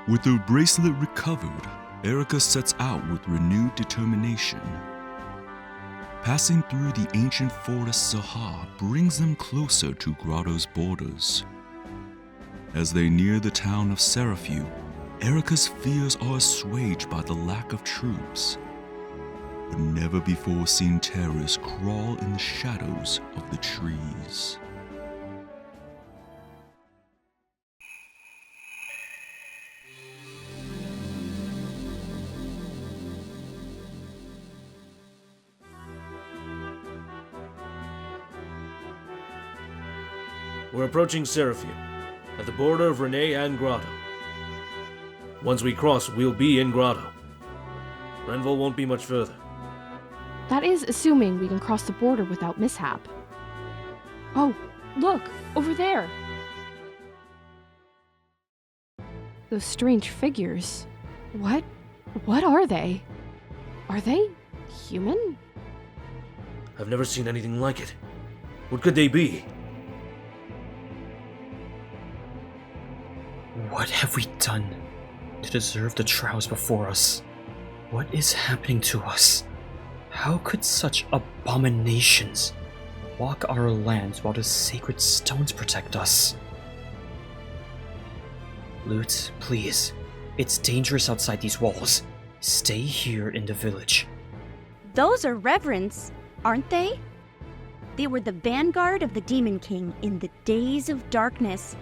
With her bracelet recovered, Eirika sets out with renewed determination. Passing through the ancient forest Saar brings them closer to Grado's borders. As they near the town of Seraphiu, Eirika's fears are assuaged by the lack of troops. But never-before-seen terrors crawl in the shadows of the trees. We're approaching Seraphiu, at the border of Rennac and Grado. Once we cross, we'll be in Grado. Renville won't be much further. That is assuming we can cross the border without mishap. Oh, look, over there! Those strange figures. What are they? Are they human? I've never seen anything like it. What could they be? What have we done to deserve the trials before us? What is happening to us? How could such abominations walk our lands while the sacred stones protect us? Lute, please. It's dangerous outside these walls. Stay here in the village. Those are reverends, aren't they? They were the vanguard of the Demon King in the days of darkness.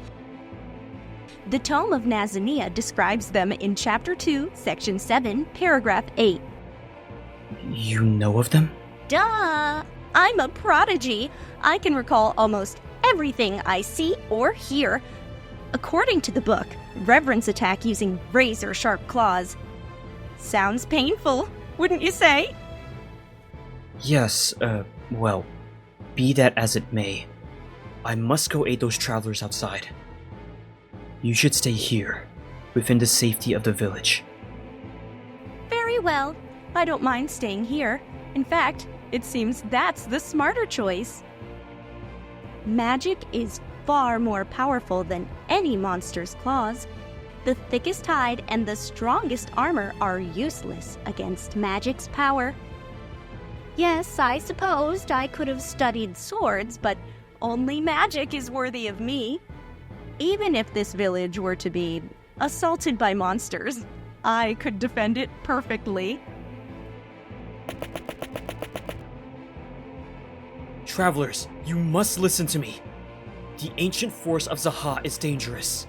The Tome of Nazania describes them in Chapter 2, Section 7, Paragraph 8. You know of them? Duh! I'm a prodigy. I can recall almost everything I see or hear. According to the book, reverends attack using razor-sharp claws. Sounds painful, wouldn't you say? Yes, well, be that as it may. I must go aid those travelers outside. You should stay here, within the safety of the village. Very well. I don't mind staying here. In fact, it seems that's the smarter choice. Magic is far more powerful than any monster's claws. The thickest hide and the strongest armor are useless against magic's power. Yes, I supposed I could have studied swords, but only magic is worthy of me. Even if this village were to be assaulted by monsters, I could defend it perfectly. Travelers, you must listen to me. The ancient forest of Zaha is dangerous.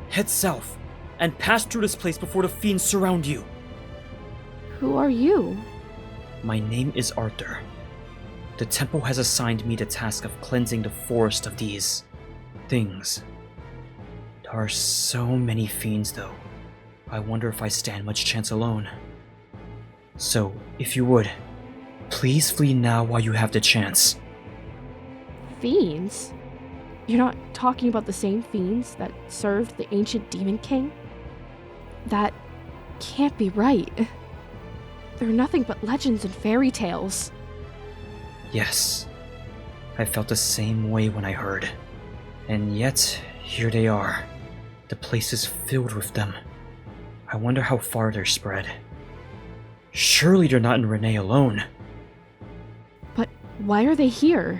Head south, and pass through this place before the fiends surround you. Who are you? My name is Artur. The temple has assigned me the task of cleansing the forest of these things. There are so many fiends, though. I wonder if I stand much chance alone. So, if you would, please flee now while you have the chance. Fiends? You're not talking about the same fiends that served the ancient Demon King? That can't be right. They're nothing but legends and fairy tales. Yes, I felt the same way when I heard. And yet, here they are. The place is filled with them. I wonder how far they're spread. Surely they're not in Rennac alone. But why are they here?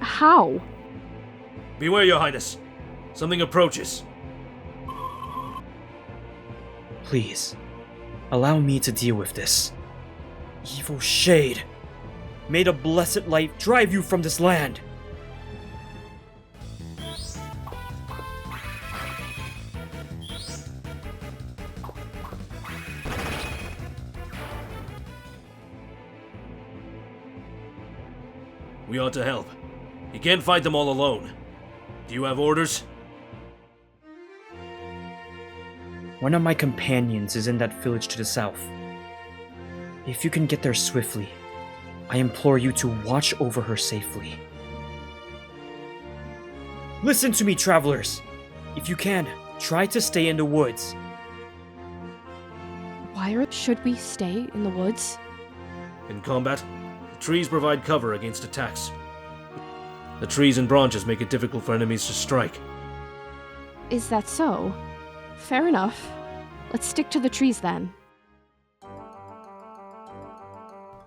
How? Beware, Your Highness. Something approaches. Please, allow me to deal with this. Evil shade, may the blessed light drive you from this land. We ought to help. You can't fight them all alone. Do you have orders? One of my companions is in that village to the south. If you can get there swiftly, I implore you to watch over her safely. Listen to me, travelers! If you can, try to stay in the woods. Why should we stay in the woods? In combat, the trees provide cover against attacks. The trees and branches make it difficult for enemies to strike. Is that so? Fair enough. Let's stick to the trees then.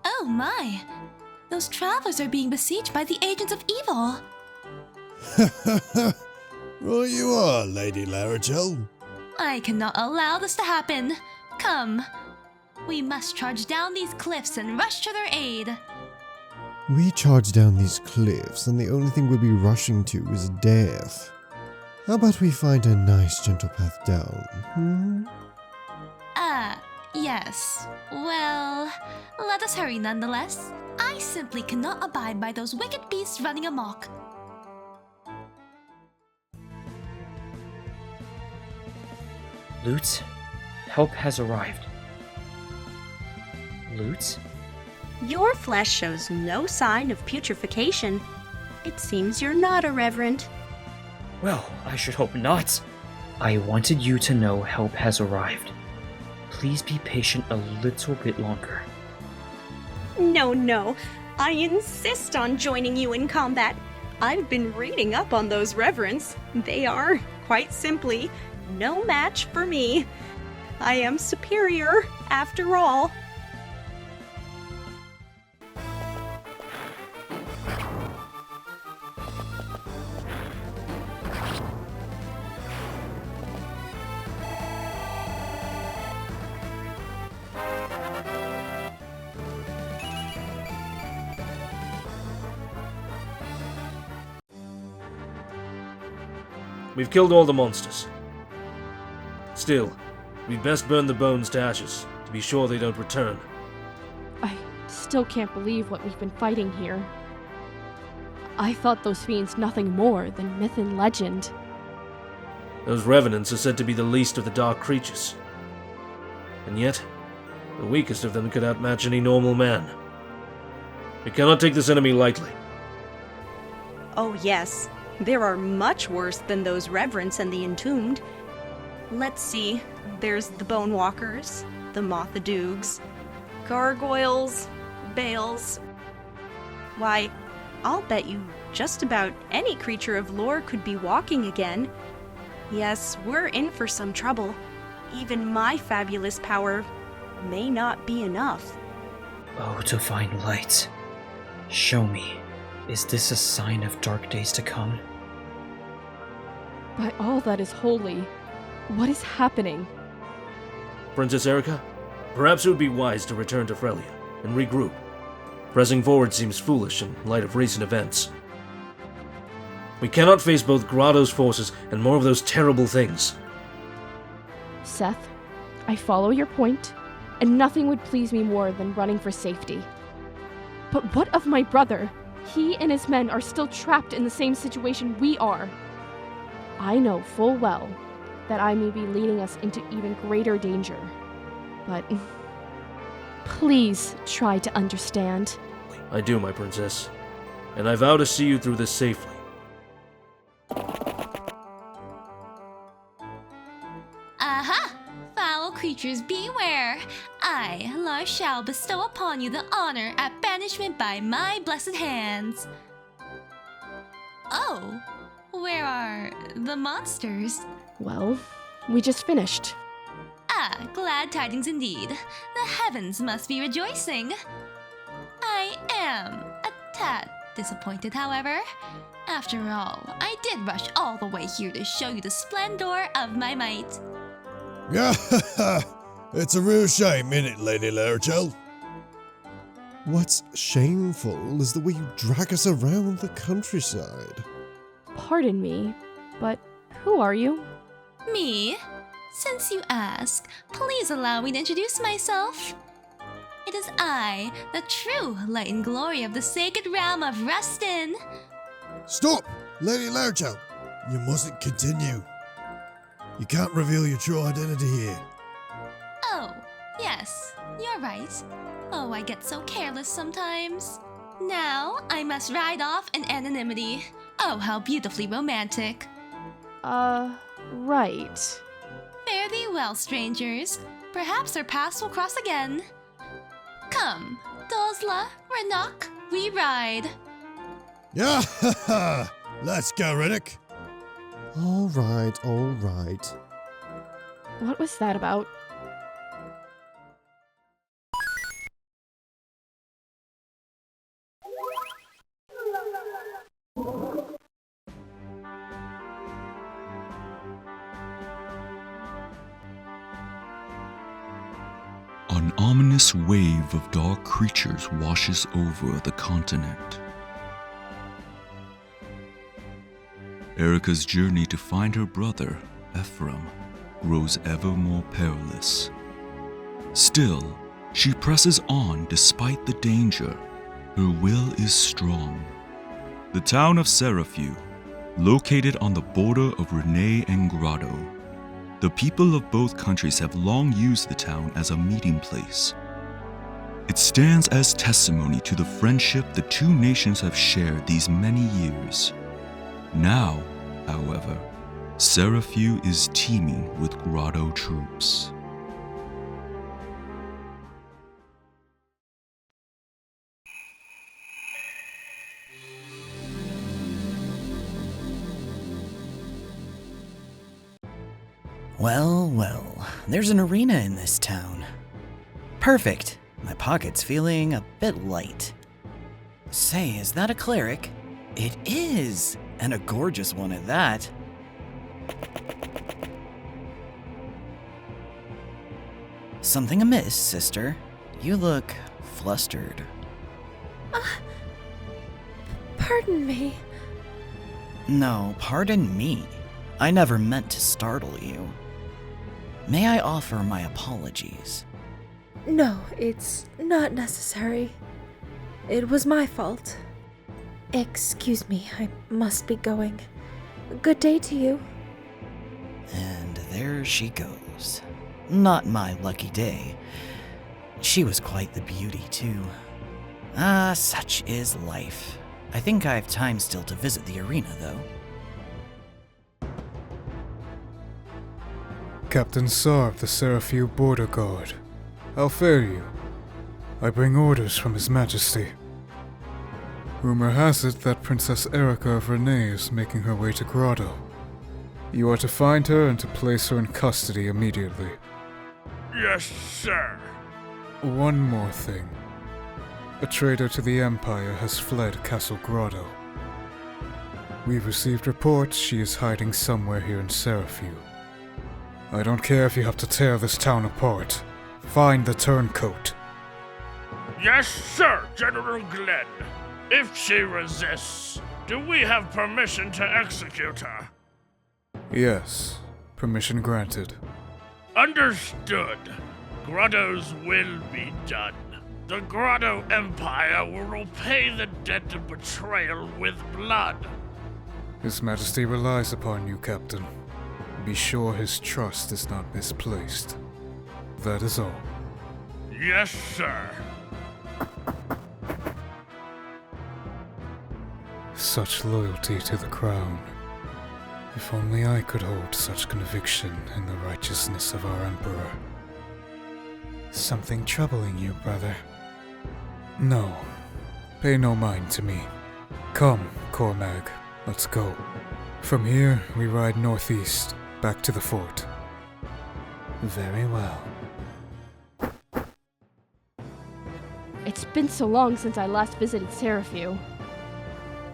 Oh my! Those travelers are being besieged by the agents of evil. Right you are, Lady Larachel. I cannot allow this to happen. Come. We must charge down these cliffs and rush to their aid. We charge down these cliffs, and the only thing we'll be rushing to is death. How about we find a nice gentle path down, Yes. Well, let us hurry nonetheless. I simply cannot abide by those wicked beasts running amok. Lute, help has arrived. Lute? Your flesh shows no sign of putrefaction. It seems you're not a reverend. Well, I should hope not. I wanted you to know help has arrived. Please be patient a little bit longer. No. I insist on joining you in combat. I've been reading up on those reverends. They are, quite simply, no match for me. I am superior, after all. We've killed all the monsters. Still, we'd best burn the bones to ashes, to be sure they don't return. I still can't believe what we've been fighting here. I thought those fiends nothing more than myth and legend. Those revenants are said to be the least of the dark creatures. And yet, the weakest of them could outmatch any normal man. We cannot take this enemy lightly. Oh yes, there are much worse than those reverends and the entombed. Let's see, there's the bone walkers, the mothadoogs, gargoyles, bales. Why, I'll bet you just about any creature of lore could be walking again. Yes, we're in for some trouble. Even my fabulous power may not be enough. Oh, divine light. Show me. Is this a sign of dark days to come? By all that is holy, what is happening? Princess Eirika, perhaps it would be wise to return to Frelia and regroup. Pressing forward seems foolish in light of recent events. We cannot face both Grado's forces and more of those terrible things. Seth, I follow your point, and nothing would please me more than running for safety. But what of my brother? He and his men are still trapped in the same situation we are. I know full well that I may be leading us into even greater danger. But please try to understand. I do, my princess, and I vow to see you through this safely. Aha! Foul creatures beware! I, Lar, shall bestow upon you the honor at banishment by my blessed hands. Oh, where are the monsters? Well, we just finished. Ah, glad tidings indeed. The heavens must be rejoicing. I am a tad disappointed, however. After all, I did rush all the way here to show you the splendor of my might. It's a real shame, innit, Lady Larachel? What's shameful is the way you drag us around the countryside. Pardon me, but who are you? Me? Since you ask, please allow me to introduce myself. It is I, the true light and glory of the sacred realm of Rustin. Stop! Lady Larachel! You mustn't continue. You can't reveal your true identity here. Oh, yes, you're right. Oh, I get so careless sometimes. Now, I must ride off in anonymity. Oh, how beautifully romantic. Right. Fare thee well, strangers. Perhaps our paths will cross again. Come, Dozla, Rennac, we ride. Yeah, let's go, Rennac. All right. What was that about? An ominous wave of dark creatures washes over the continent. Eirika's journey to find her brother, Ephraim, grows ever more perilous. Still, she presses on despite the danger. Her will is strong. The town of Seraphiu, located on the border of Rennac and Grado. The people of both countries have long used the town as a meeting place. It stands as testimony to the friendship the two nations have shared these many years. Now, however, Seraphiu is teeming with Grado troops. Well, there's an arena in this town. Perfect. My pocket's feeling a bit light. Say, is that a cleric? It is, and a gorgeous one at that. Something amiss, sister? You look flustered. Pardon me. No, pardon me. I never meant to startle you. May I offer my apologies? No, it's not necessary. It was my fault. Excuse me, I must be going. Good day to you. And there she goes. Not my lucky day. She was quite the beauty, too. Such is life. I think I have time still to visit the arena, though. Captain Saar of the Seraphiu Border Guard. How fare you? I bring orders from His Majesty. Rumor has it that Princess Eirika of Rennac is making her way to Grado. You are to find her and to place her in custody immediately. Yes, sir. One more thing. A traitor to the Empire has fled Castle Grado. We've received reports she is hiding somewhere here in Seraphiu. I don't care if you have to tear this town apart. Find the turncoat. Yes, sir, General Glen. If she resists, do we have permission to execute her? Yes, permission granted. Understood. Grado's will be done. The Grado Empire will repay the debt of betrayal with blood. His Majesty relies upon you, Captain. Be sure his trust is not misplaced. That is all. Yes, sir. Such loyalty to the crown. If only I could hold such conviction in the righteousness of our Emperor. Something troubling you, brother? No. Pay no mind to me. Come, Cormag, let's go. From here, we ride northeast, back to the fort. Very well. It's been so long since I last visited Seraphiu.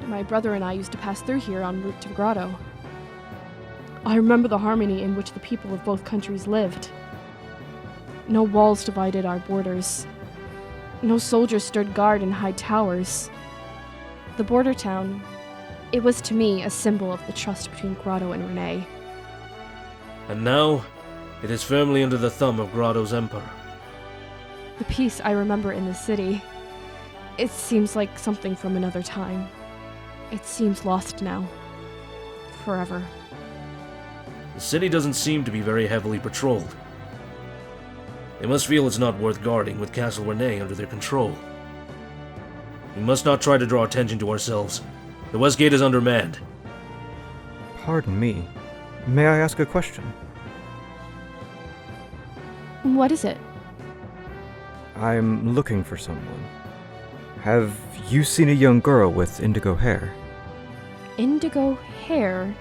My brother and I used to pass through here en route to Grado. I remember the harmony in which the people of both countries lived. No walls divided our borders. No soldiers stood guard in high towers. The border town, it was to me a symbol of the trust between Grado and Rennac. And now, it is firmly under the thumb of Grado's Emperor. The peace I remember in the city, it seems like something from another time. It seems lost now. Forever. The city doesn't seem to be very heavily patrolled. They must feel it's not worth guarding with Castle Rennac under their control. We must not try to draw attention to ourselves. The West Gate is undermanned. Pardon me. May I ask a question? What is it? I'm looking for someone. Have you seen a young girl with indigo hair? Indigo hair?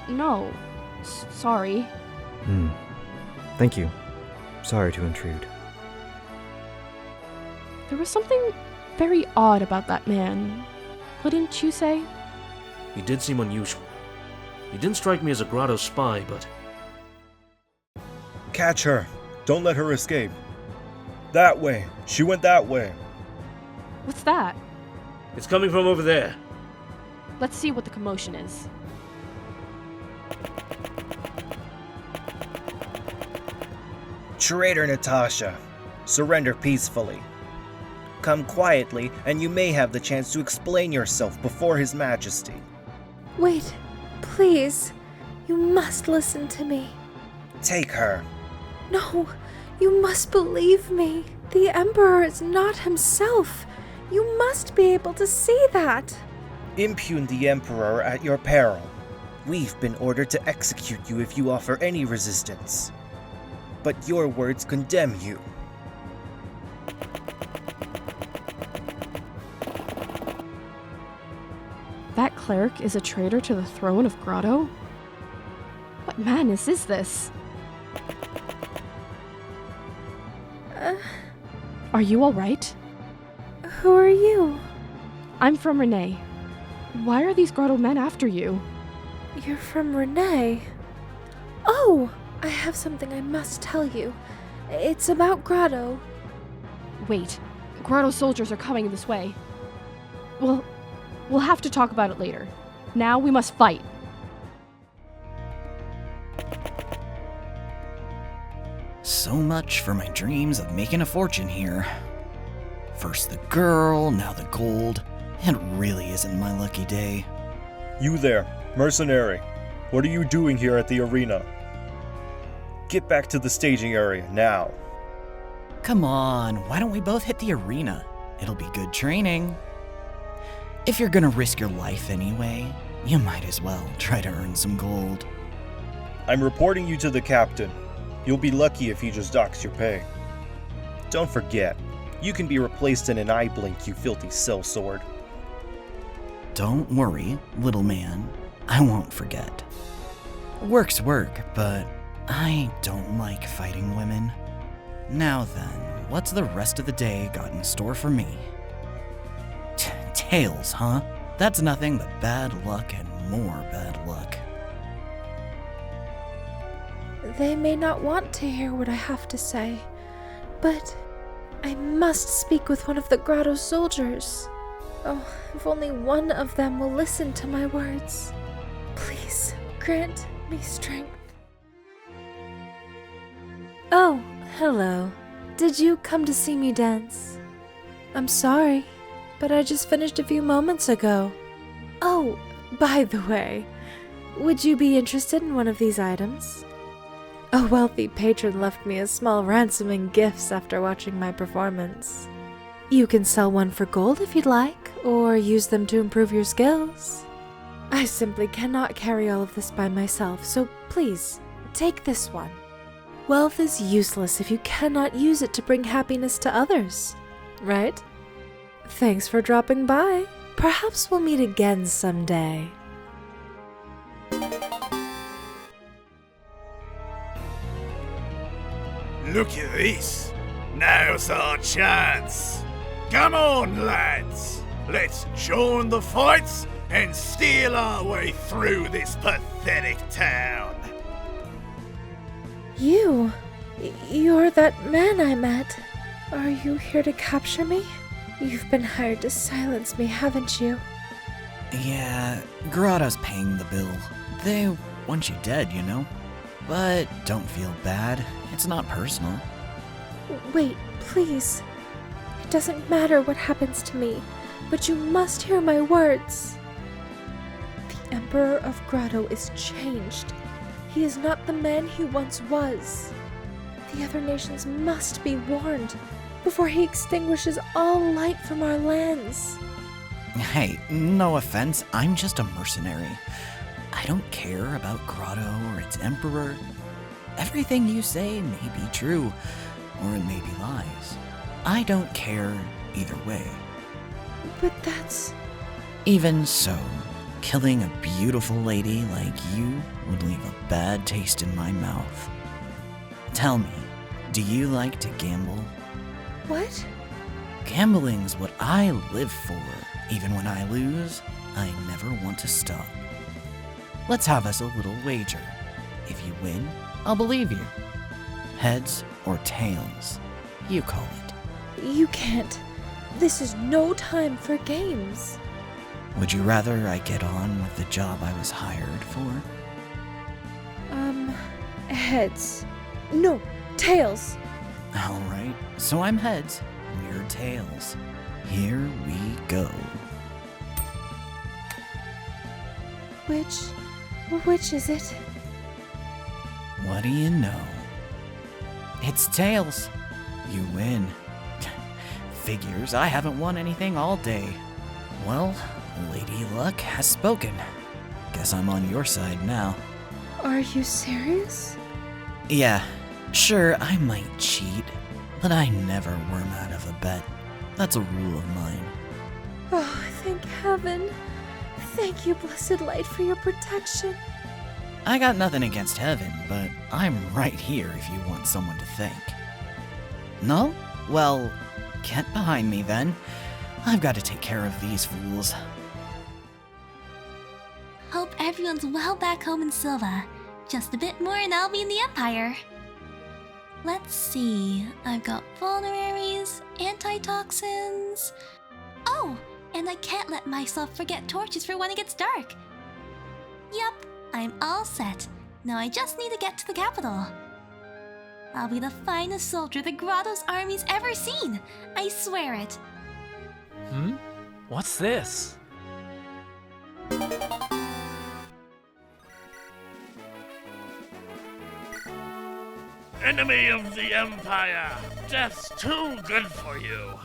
No. Sorry. Thank you. Sorry to intrude. There was something very odd about that man. Wouldn't you say? He did seem unusual. He didn't strike me as a Grado spy, but... Catch her! Don't let her escape. That way! She went that way! What's that? It's coming from over there. Let's see what the commotion is. Traitor Natasha, surrender peacefully. Come quietly, and you may have the chance to explain yourself before His Majesty. Wait, please. You must listen to me. Take her. No, you must believe me. The Emperor is not himself. You must be able to see that. Impugn the Emperor at your peril. We've been ordered to execute you if you offer any resistance. But your words condemn you. That cleric is a traitor to the throne of Grado? What madness is this? Are you alright? Who are you? I'm from Rennac. Why are these Grado men after you? You're from Rennac? Oh! I have something I must tell you. It's about Grado. Wait, Grado soldiers are coming this way. We'll have to talk about it later. Now we must fight. So much for my dreams of making a fortune here. First the girl, now the gold. It really isn't my lucky day. You there, mercenary. What are you doing here at the arena? Get back to the staging area now. Come on, why don't we both hit the arena? It'll be good training. If you're gonna risk your life anyway, you might as well try to earn some gold. I'm reporting you to the captain. You'll be lucky if he just docks your pay. Don't forget, you can be replaced in an eye blink, you filthy sellsword. Don't worry, little man. I won't forget. Work's work, but I don't like fighting women. Now then, what's the rest of the day got in store for me? Tails, huh? That's nothing but bad luck and more bad luck. They may not want to hear what I have to say, but I must speak with one of the Grado soldiers. Oh, if only one of them will listen to my words. Please, grant me strength. Oh, hello. Did you come to see me dance? I'm sorry, but I just finished a few moments ago. Oh, by the way, would you be interested in one of these items? A wealthy patron left me a small ransom in gifts after watching my performance. You can sell one for gold if you'd like, or use them to improve your skills. I simply cannot carry all of this by myself, so please, take this one. Wealth is useless if you cannot use it to bring happiness to others, right? Thanks for dropping by. Perhaps we'll meet again someday. Look at this. Now's our chance. Come on, lads. Let's join the fights and steal our way through this pathetic town. You're that man I met. Are you here to capture me? You've been hired to silence me, haven't you? Yeah, Grado's paying the bill. They want you dead, you know? But don't feel bad. It's not personal. Wait, please. It doesn't matter what happens to me, but you must hear my words. The Emperor of Grado is changed. He is not the man he once was. The other nations must be warned before he extinguishes all light from our lands. Hey, no offense, I'm just a mercenary. I don't care about Grado or its emperor. Everything you say may be true, or it may be lies. I don't care either way. But that's... Even so, killing a beautiful lady like you would leave a bad taste in my mouth. Tell me, do you like to gamble? What? Gambling's what I live for. Even when I lose, I never want to stop. Let's have us a little wager. If you win, I'll believe you. Heads or tails, you call it. You can't. This is no time for games. Would you rather I get on with the job I was hired for? Heads. No, tails. Alright, so I'm heads, you're tails. Here we go. Which is it? What do you know? It's tails. You win. Figures, I haven't won anything all day. Well, Lady Luck has spoken. Guess I'm on your side now. Are you serious? Yeah, sure, I might cheat, but I never worm out of a bet. That's a rule of mine. Oh, thank heaven. Thank you, blessed light, for your protection. I got nothing against heaven, but I'm right here if you want someone to thank. No? Well, get behind me then. I've got to take care of these fools. Hope everyone's well back home in Silva. Just a bit more and I'll be in the Empire. Let's see, I've got vulneraries, antitoxins. Oh, and I can't let myself forget torches for when it gets dark. Yup, I'm all set. Now I just need to get to the capital. I'll be the finest soldier the Grado's army's ever seen. I swear it. What's this? Enemy of the Empire! Death's too good for you!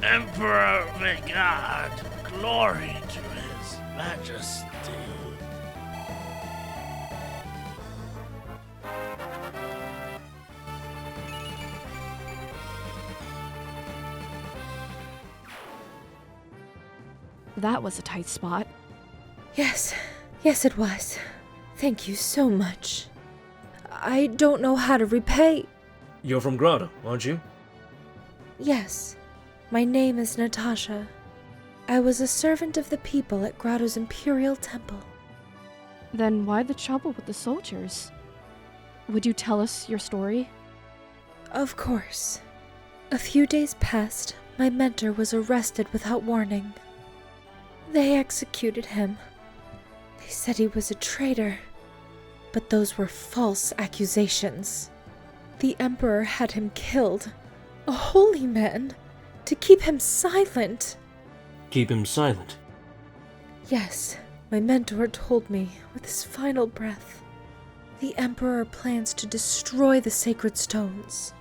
Emperor Megad, glory to his majesty. That was a tight spot. Yes it was. Thank you so much. I don't know how to repay. You're from Grado, aren't you? Yes. My name is Natasha. I was a servant of the people at Grado's Imperial Temple. Then why the trouble with the soldiers? Would you tell us your story? Of course. A few days past, my mentor was arrested without warning. They executed him. They said he was a traitor, but those were false accusations. The Emperor had him killed, a holy man, to keep him silent. Keep him silent? Yes, my mentor told me with his final breath. The Emperor plans to destroy the sacred stones.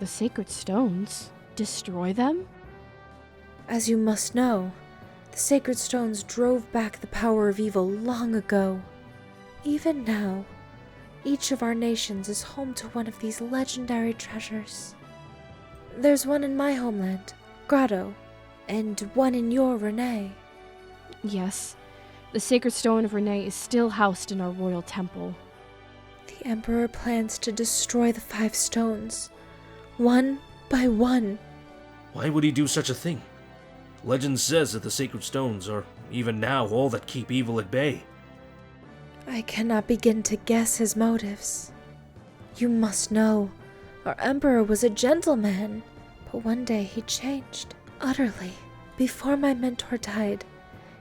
The sacred stones? Destroy them? As you must know, the sacred stones drove back the power of evil long ago. Even now, each of our nations is home to one of these legendary treasures. There's one in my homeland, Grado, and one in your Rennac. Yes, the sacred stone of Rennac is still housed in our royal temple. The Emperor plans to destroy the 5 stones, one by one. Why would he do such a thing? Legend says that the sacred stones are, even now, all that keep evil at bay. I cannot begin to guess his motives. You must know, our Emperor was a gentleman, but one day he changed, utterly. Before my mentor died,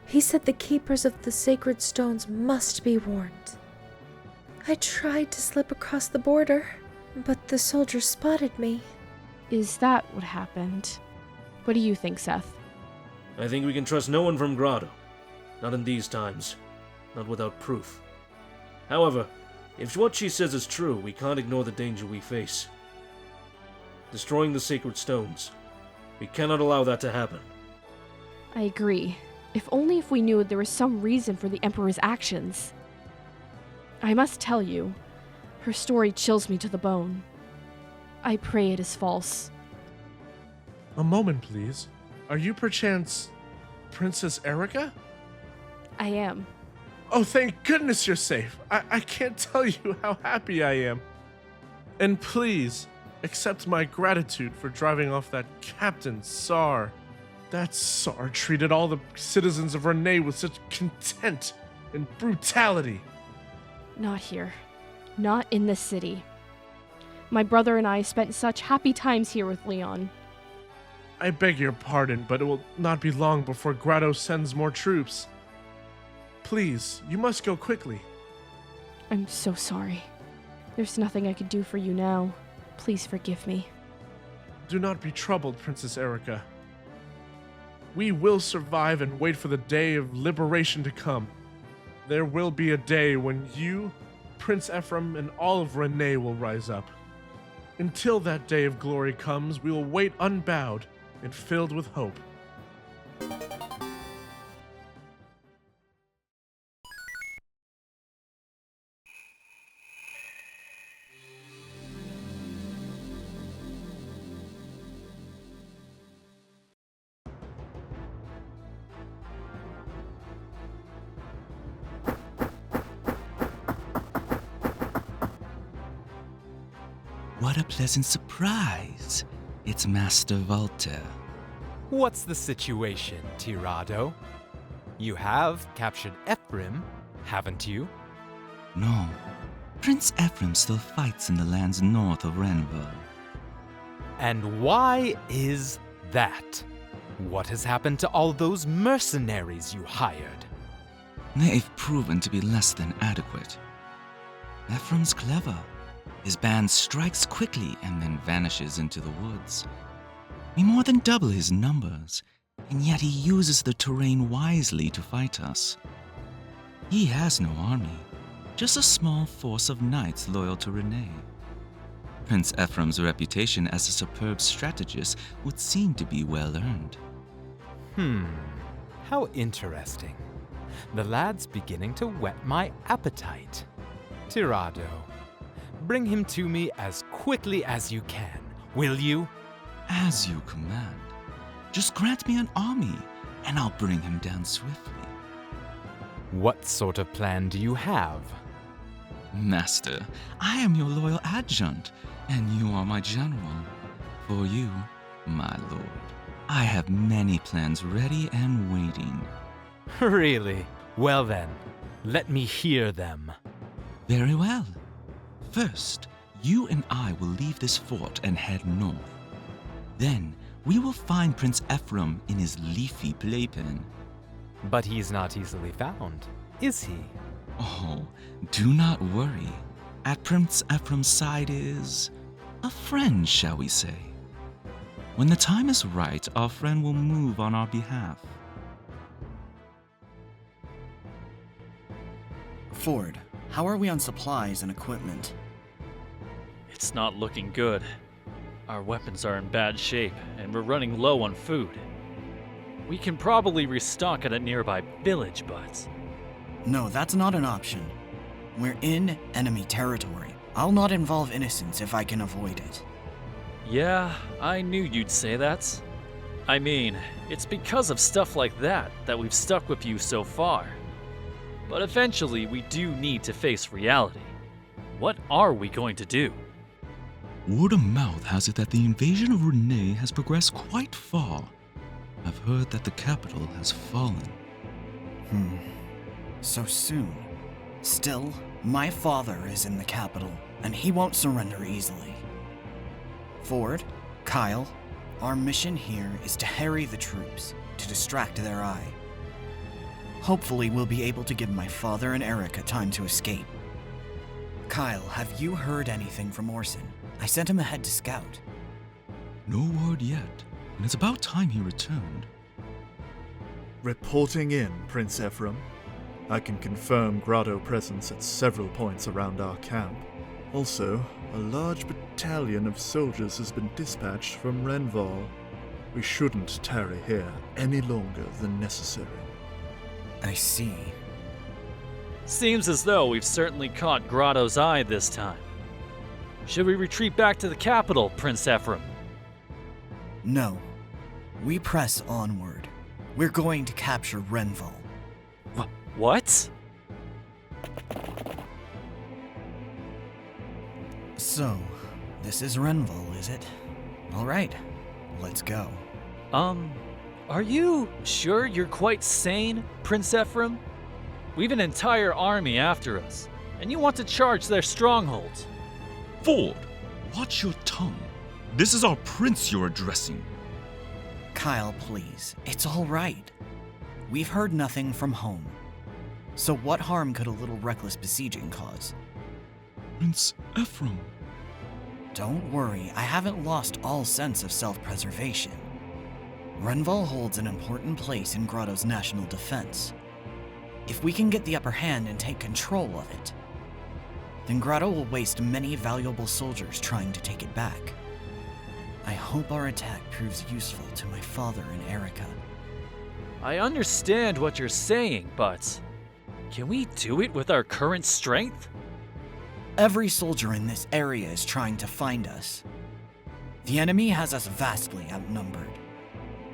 he said the keepers of the sacred stones must be warned. I tried to slip across the border, but the soldiers spotted me. Is that what happened? What do you think, Seth? I think we can trust no one from Grado. Not in these times. Not without proof. However, if what she says is true, we can't ignore the danger we face. Destroying the sacred stones. We cannot allow that to happen. I agree. If we knew there was some reason for the Emperor's actions. I must tell you, her story chills me to the bone. I pray it is false. A moment, please. Are you perchance Princess Eirika? I am. Oh, thank goodness you're safe. I can't tell you how happy I am. And please, accept my gratitude for driving off that Captain Saar. That Saar treated all the citizens of Rennac with such contempt and brutality. Not here. Not in this city. My brother and I spent such happy times here with Leon. I beg your pardon, but it will not be long before Grado sends more troops. Please, you must go quickly. I'm so sorry. There's nothing I could do for you now. Please forgive me. Do not be troubled, Princess Eirika. We will survive and wait for the day of liberation to come. There will be a day when you, Prince Ephraim, and all of Rennac will rise up. Until that day of glory comes, we will wait unbowed and filled with hope. What a pleasant surprise. It's Master Valter. What's the situation, Grado? You have captured Ephraim, haven't you? No. Prince Ephraim still fights in the lands north of Rennac. And why is that? What has happened to all those mercenaries you hired? They've proven to be less than adequate. Ephraim's clever. His band strikes quickly and then vanishes into the woods. We more than double his numbers, and yet he uses the terrain wisely to fight us. He has no army, just a small force of knights loyal to Rennac. Prince Ephraim's reputation as a superb strategist would seem to be well earned. How interesting. The lad's beginning to whet my appetite. Grado, bring him to me as quickly as you can, will you? As you command. Just grant me an army, and I'll bring him down swiftly. What sort of plan do you have? Master, I am your loyal adjutant, and you are my general. For you, my lord, I have many plans ready and waiting. Really? Well then, let me hear them. Very well. First, you and I will leave this fort and head north. Then, we will find Prince Ephraim in his leafy playpen. But he's not easily found, is he? Oh, do not worry. At Prince Ephraim's side is a friend, shall we say. When the time is right, our friend will move on our behalf. Ford, how are we on supplies and equipment? It's not looking good. Our weapons are in bad shape, and we're running low on food. We can probably restock at a nearby village, but... No, that's not an option. We're in enemy territory. I'll not involve innocents if I can avoid it. Yeah, I knew you'd say that. I mean, it's because of stuff like that that we've stuck with you so far. But eventually, we do need to face reality. What are we going to do? Word of mouth has it that the invasion of Rennac has progressed quite far. I've heard that the capital has fallen. So soon. Still, my father is in the capital, and he won't surrender easily. Ford, Kyle, our mission here is to harry the troops, to distract their eye. Hopefully we'll be able to give my father and Eirika time to escape. Kyle, have you heard anything from Orson? I sent him ahead to scout. No word yet, and it's about time he returned. Reporting in, Prince Ephraim. I can confirm Grado presence at several points around our camp. Also, a large battalion of soldiers has been dispatched from Renval. We shouldn't tarry here any longer than necessary. I see. Seems as though we've certainly caught Grado's eye this time. Should we retreat back to the capital, Prince Ephraim? No. We press onward. We're going to capture Renval. What? So, this is Renval, is it? All right, let's go. Are you sure you're quite sane, Prince Ephraim? We've an entire army after us, and you want to charge their strongholds. Ford, watch your tongue. This is our prince you're addressing. Kyle, please. It's all right. We've heard nothing from home. So what harm could a little reckless besieging cause? Prince Ephraim. Don't worry, I haven't lost all sense of self-preservation. Renval holds an important place in Grado's national defense. If we can get the upper hand and take control of it, then Grado will waste many valuable soldiers trying to take it back. I hope our attack proves useful to my father and Eirika. I understand what you're saying, but can we do it with our current strength? Every soldier in this area is trying to find us. The enemy has us vastly outnumbered.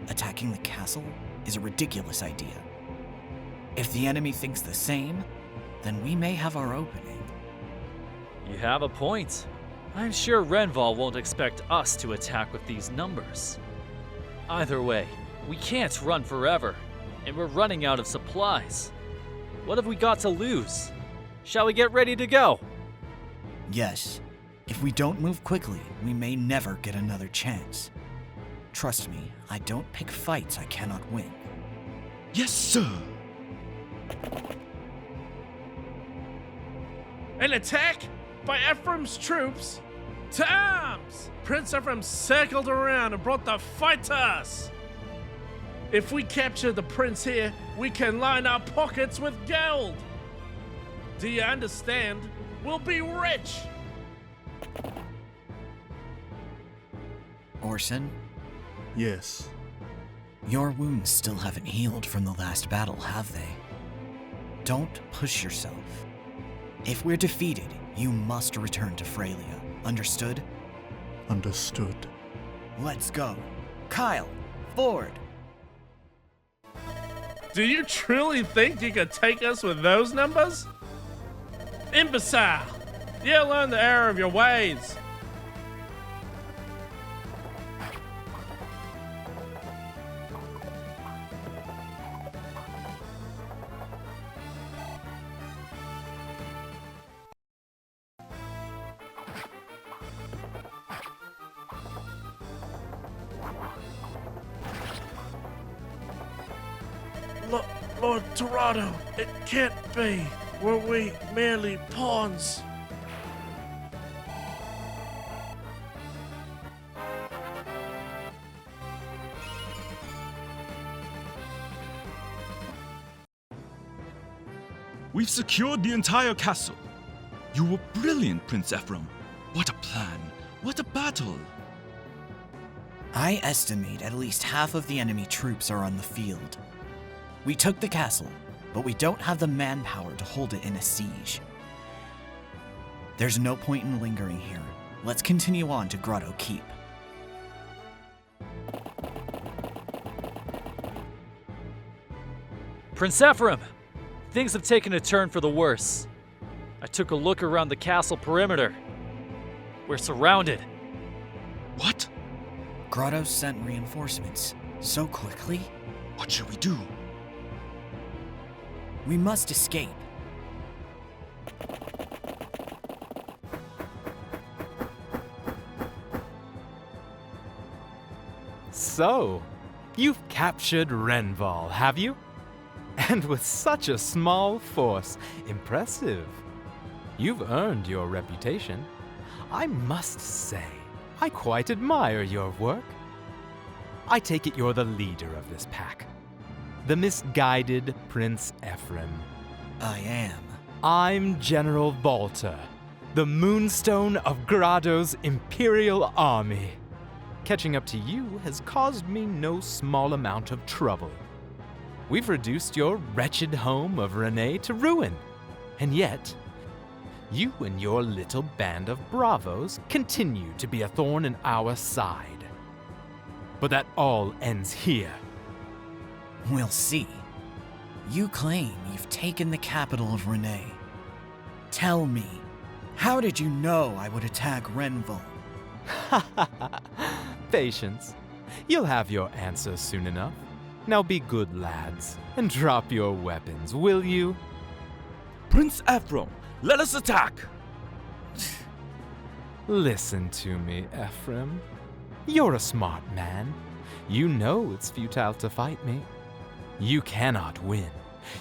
Attacking the castle is a ridiculous idea. If the enemy thinks the same, then we may have our opening. You have a point. I'm sure Renval won't expect us to attack with these numbers. Either way, we can't run forever, and we're running out of supplies. What have we got to lose? Shall we get ready to go? Yes. If we don't move quickly, we may never get another chance. Trust me, I don't pick fights I cannot win. Yes, sir. An attack by Ephraim's troops? To arms! Prince Ephraim circled around and brought the fight to us. If we capture the prince here, we can line our pockets with gold. Do you understand? We'll be rich. Orson? Yes. Your wounds still haven't healed from the last battle, have they? Don't push yourself. If we're defeated, you must return to Frelia. Understood? Understood. Let's go. Kyle, Ford. Do you truly think you could take us with those numbers? Imbecile! You learn the error of your ways. Lord Dorado, it can't be. Were we merely pawns? We've secured the entire castle. You were brilliant, Prince Ephraim. What a plan. What a battle. I estimate at least half of the enemy troops are on the field. We took the castle, but we don't have the manpower to hold it in a siege. There's no point in lingering here. Let's continue on to Grado Keep. Prince Ephraim! Things have taken a turn for the worse. I took a look around the castle perimeter. We're surrounded. What? Grado sent reinforcements so quickly? What should we do? We must escape. So, you've captured Renval, have you? And with such a small force. Impressive. You've earned your reputation. I must say, I quite admire your work. I take it you're the leader of this pack. The misguided Prince Ephraim. I am. I'm General Valter, the moonstone of Grado's Imperial Army. catching up to you has caused me no small amount of trouble. We've reduced your wretched home of Rennac to ruin, and yet, you and your little band of bravos continue to be a thorn in our side. But that all ends here. We'll see. You claim you've taken the capital of Rennac. Tell me, how did you know I would attack Renville? Patience. You'll have your answer soon enough. Now be good lads, and drop your weapons, will you? Prince Ephraim, let us attack! Listen to me, Ephraim. You're a smart man. You know it's futile to fight me. You cannot win.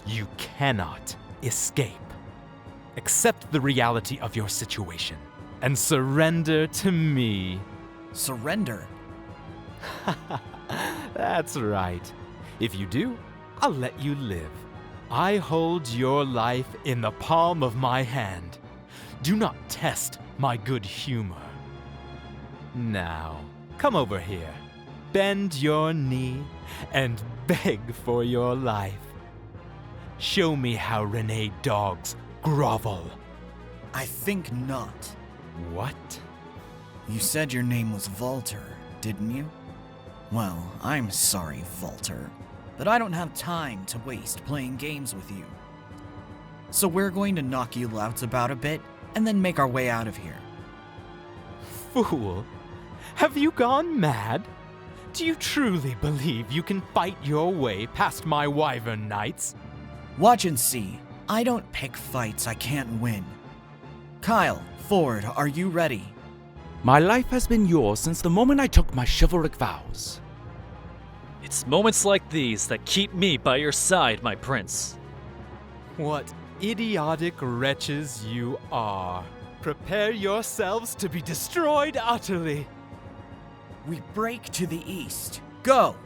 You cannot escape. Accept the reality of your situation and surrender to me. Surrender? That's right. If you do, I'll let you live. I hold your life in the palm of my hand. Do not test my good humor. Now, come over here. Bend your knee and beg for your life. Show me how Rennac dogs grovel. I think not. What? You said your name was Valter, didn't you? Well, I'm sorry, Valter, but I don't have time to waste playing games with you. So we're going to knock you out about a bit, and then make our way out of here. Fool! Have you gone mad? Do you truly believe you can fight your way past my wyvern knights? Watch and see. I don't pick fights I can't win. Kyle, Ford, are you ready? My life has been yours since the moment I took my chivalric vows. It's moments like these that keep me by your side, my prince. What idiotic wretches you are. Prepare yourselves to be destroyed utterly. We break to the east. Go!